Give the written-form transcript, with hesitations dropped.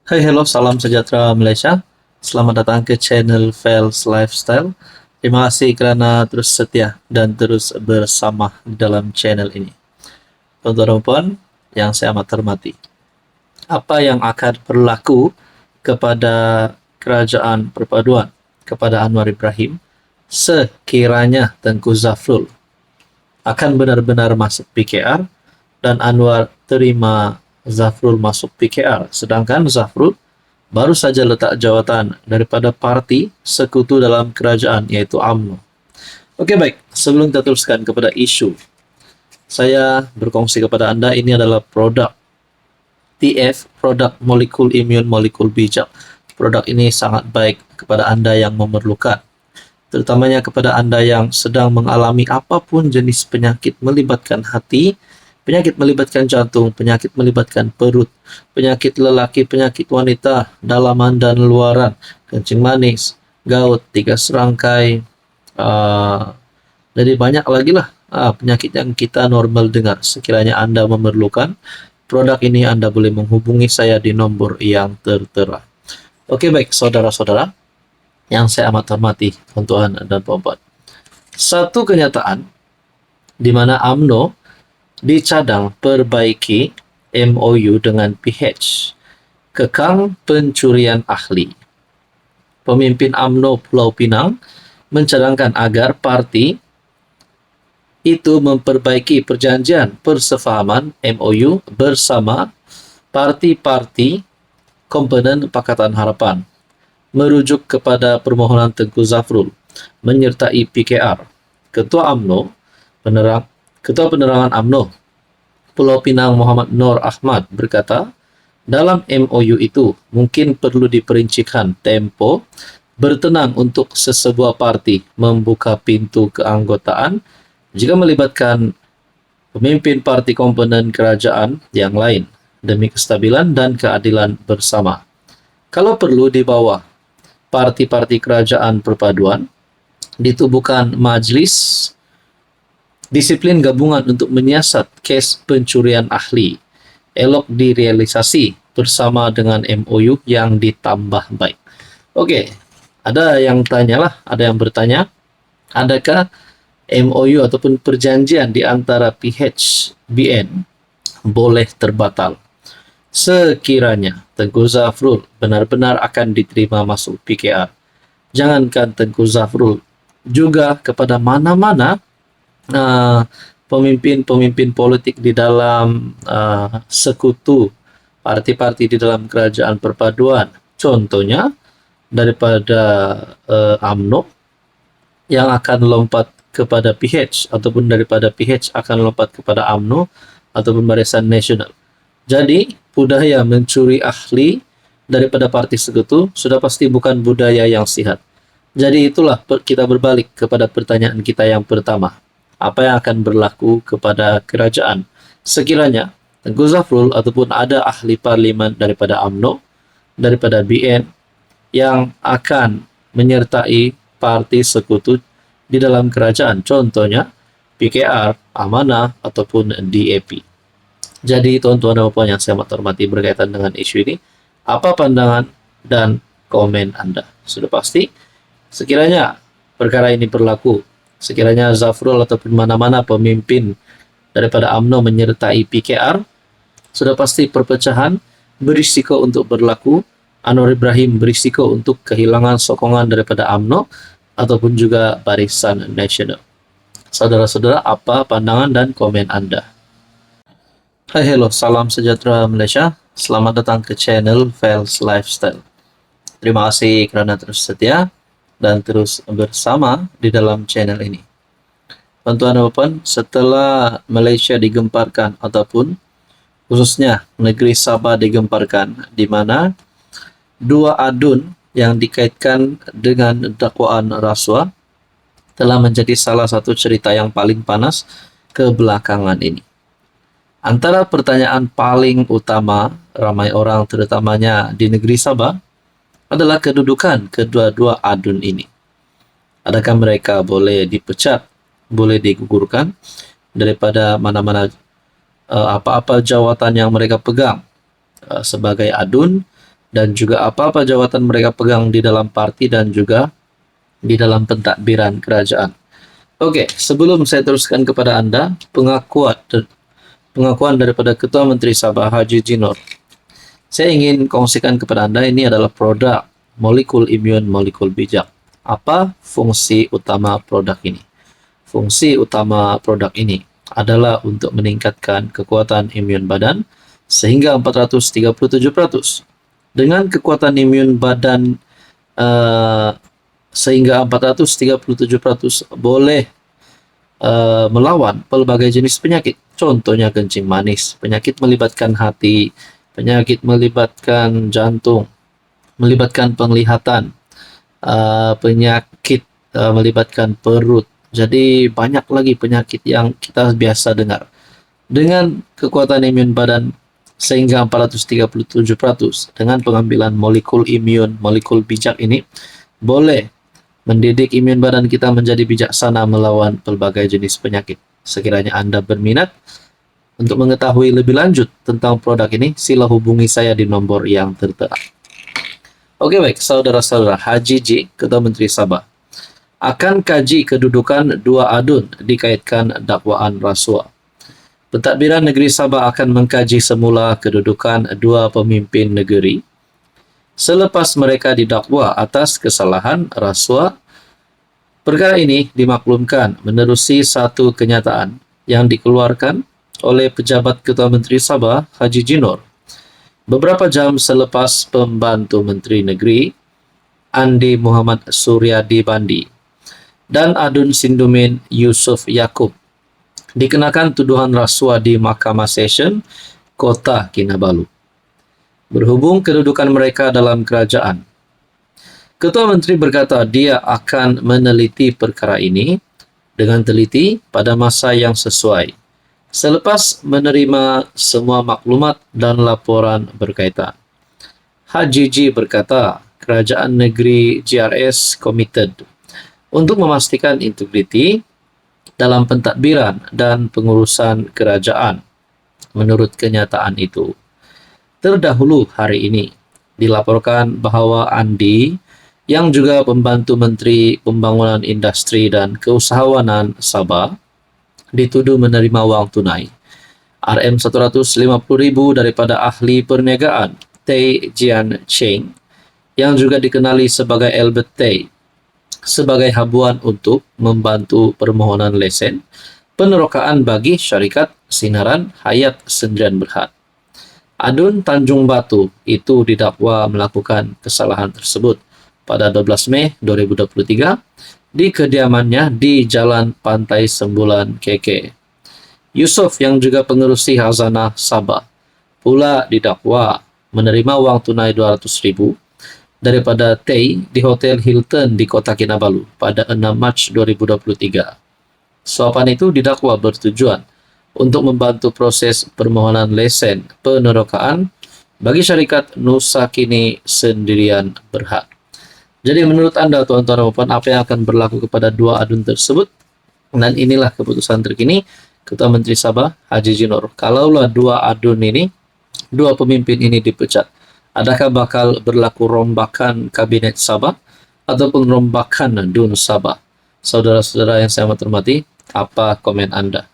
Hai, hello, salam sejahtera Malaysia. Selamat datang ke channel Fels Lifestyle. Terima kasih kerana terus setia dan terus bersama di dalam channel ini. Tuan-tuan dan puan yang saya amat hormati, apa yang akan berlaku kepada kerajaan perpaduan, kepada Anwar Ibrahim, sekiranya Tengku Zafrul akan benar-benar masuk PKR dan Anwar terima Zafrul masuk PKR, sedangkan Zafrul baru saja letak jawatan daripada parti sekutu dalam kerajaan, iaitu UMNO. Okey, baik. Sebelum kita teruskan kepada isu, saya berkongsi kepada anda ini adalah produk TF, produk molekul imun, molekul bijak. Produk ini sangat baik kepada anda yang memerlukan, terutamanya kepada anda yang sedang mengalami apapun jenis penyakit melibatkan hati, penyakit melibatkan jantung, penyakit melibatkan perut, penyakit lelaki, penyakit wanita, dalaman dan luaran, kencing manis, gout, 3 serangkai, jadi banyak lagi lah penyakit yang kita normal dengar. Sekiranya anda memerlukan produk ini, anda boleh menghubungi saya di nombor yang tertera. Okey, baik saudara-saudara yang saya amat hormati, tuan-tuan dan puan-puan. Satu kenyataan di mana UMNO dicadang perbaiki MOU dengan PH, kekang pencurian ahli. Pemimpin UMNO Pulau Pinang mencadangkan agar parti itu memperbaiki perjanjian persefahaman MOU bersama parti-parti komponen Pakatan Harapan, merujuk kepada permohonan Tengku Zafrul menyertai PKR. Ketua Penerangan UMNO Pulau Pinang Muhammad Nur Ahmad berkata, dalam MOU itu mungkin perlu diperincikan tempo bertenang untuk sesebuah parti membuka pintu keanggotaan jika melibatkan pemimpin parti komponen kerajaan yang lain demi kestabilan dan keadilan bersama. Kalau perlu di bawah parti-parti kerajaan perpaduan, ditubuhkan majlis disiplin gabungan untuk menyiasat kes pencurian ahli, elok direalisasi bersama dengan MOU yang ditambah baik. Okey, ada yang bertanya, adakah MOU ataupun perjanjian di antara PHBN boleh terbatal sekiranya Tengku Zafrul benar-benar akan diterima masuk PKR? Jangankan Tengku Zafrul, juga kepada mana-mana pemimpin-pemimpin politik di dalam sekutu parti-parti di dalam kerajaan perpaduan, contohnya daripada UMNO yang akan lompat kepada PH ataupun daripada PH akan lompat kepada UMNO ataupun Barisan Nasional. Jadi budaya mencuri ahli daripada parti sekutu sudah pasti bukan budaya yang sihat. Jadi itulah kita berbalik kepada pertanyaan kita yang pertama. Apa yang akan berlaku kepada kerajaan sekiranya Tengku Zafrul ataupun ada ahli parlimen daripada UMNO, daripada BN yang akan menyertai parti sekutu di dalam kerajaan, contohnya PKR, Amanah ataupun DAP. Jadi tuan-tuan dan puan yang saya hormati berkaitan dengan isu ini, apa pandangan dan komen anda? Sudah pasti sekiranya perkara ini berlaku, sekiranya Zafrul ataupun mana-mana pemimpin daripada UMNO menyertai PKR, sudah pasti perpecahan berisiko untuk berlaku. Anwar Ibrahim berisiko untuk kehilangan sokongan daripada UMNO ataupun juga Barisan Nasional. Saudara-saudara, apa pandangan dan komen anda? Hai, hello, salam sejahtera Malaysia. Selamat datang ke channel Fels Lifestyle. Terima kasih kerana terus setia dan terus bersama di dalam channel ini. Tuan-tuan dan puan, setelah Malaysia digemparkan ataupun khususnya negeri Sabah digemparkan, di mana dua adun yang dikaitkan dengan dakwaan rasuah telah menjadi salah satu cerita yang paling panas kebelakangan ini. Antara pertanyaan paling utama ramai orang terutamanya di negeri Sabah adalah kedudukan kedua-dua adun ini. Adakah mereka boleh dipecat, boleh digugurkan daripada mana-mana apa-apa jawatan yang mereka pegang sebagai adun dan juga apa-apa jawatan mereka pegang di dalam parti dan juga di dalam pentadbiran kerajaan. Oke, sebelum saya teruskan kepada Anda, pengakuan daripada Ketua Menteri Sabah Haji Jinor. Saya ingin kongsikan kepada Anda, ini adalah produk molekul imun molekul bijak. Apa fungsi utama produk ini? Fungsi utama produk ini adalah untuk meningkatkan kekuatan imun badan sehingga 437%. Dengan kekuatan imun badan sehingga 437% boleh melawan pelbagai jenis penyakit. Contohnya kencing manis, penyakit melibatkan hati, penyakit melibatkan jantung, melibatkan penglihatan, penyakit melibatkan perut. Jadi banyak lagi penyakit yang kita biasa dengar. Dengan kekuatan imun badan sehingga 437% dengan pengambilan molekul imun, molekul bijak ini boleh mendidik imun badan kita menjadi bijaksana melawan pelbagai jenis penyakit. Sekiranya Anda berminat untuk mengetahui lebih lanjut tentang produk ini, sila hubungi saya di nomor yang tertera. Oke, baik, saudara-saudara, Haji J, Ketua Menteri Sabah, akan kaji kedudukan dua adun dikaitkan dakwaan rasuah. Pentadbiran Negeri Sabah akan mengkaji semula kedudukan dua pemimpin negeri selepas mereka didakwa atas kesalahan rasuah. Perkara ini dimaklumkan menerusi satu kenyataan yang dikeluarkan oleh pejabat Ketua Menteri Sabah Haji Jinor beberapa jam selepas pembantu Menteri Negeri Andi Muhammad Suryadi Bandi dan Adun Sindumin Yusuf Yaakob dikenakan tuduhan rasuah di Mahkamah Session Kota Kinabalu. Berhubung kedudukan mereka dalam kerajaan, Ketua Menteri berkata dia akan meneliti perkara ini dengan teliti pada masa yang sesuai selepas menerima semua maklumat dan laporan berkaitan. Haji J berkata kerajaan negeri GRS committed untuk memastikan integriti dalam pentadbiran dan pengurusan kerajaan. Menurut kenyataan itu, terdahulu hari ini dilaporkan bahawa Andi yang juga pembantu Menteri Pembangunan Industri dan Keusahawanan Sabah dituduh menerima wang tunai RM150,000 daripada ahli perniagaan Tay Jian Cheng yang juga dikenali sebagai Albert Tay sebagai habuan untuk membantu permohonan lesen penerokaan bagi syarikat sinaran Hayat Sendirian Berhad. Adun Tanjung Batu itu didakwa melakukan kesalahan tersebut pada 12 Mei 2023 di kediamannya di Jalan Pantai Sembulan KK. Yusuf yang juga pengerusi Hazanah Sabah pula didakwa menerima wang tunai 200,000 daripada Tay di Hotel Hilton di Kota Kinabalu pada 6 Mac 2023. Suapan itu didakwa bertujuan untuk membantu proses permohonan lesen penerokaan bagi syarikat Nusa Kini Sendirian Berhad. Jadi menurut Anda, tuan-tuan dan puan, apa yang akan berlaku kepada dua adun tersebut? Dan inilah keputusan terkini Ketua Menteri Sabah Haji Jinor. Kalaulah dua adun ini, dua pemimpin ini dipecat, adakah bakal berlaku rombakan Kabinet Sabah ataupun rombakan DUN Sabah? Saudara-saudara yang saya hormati, apa komen Anda?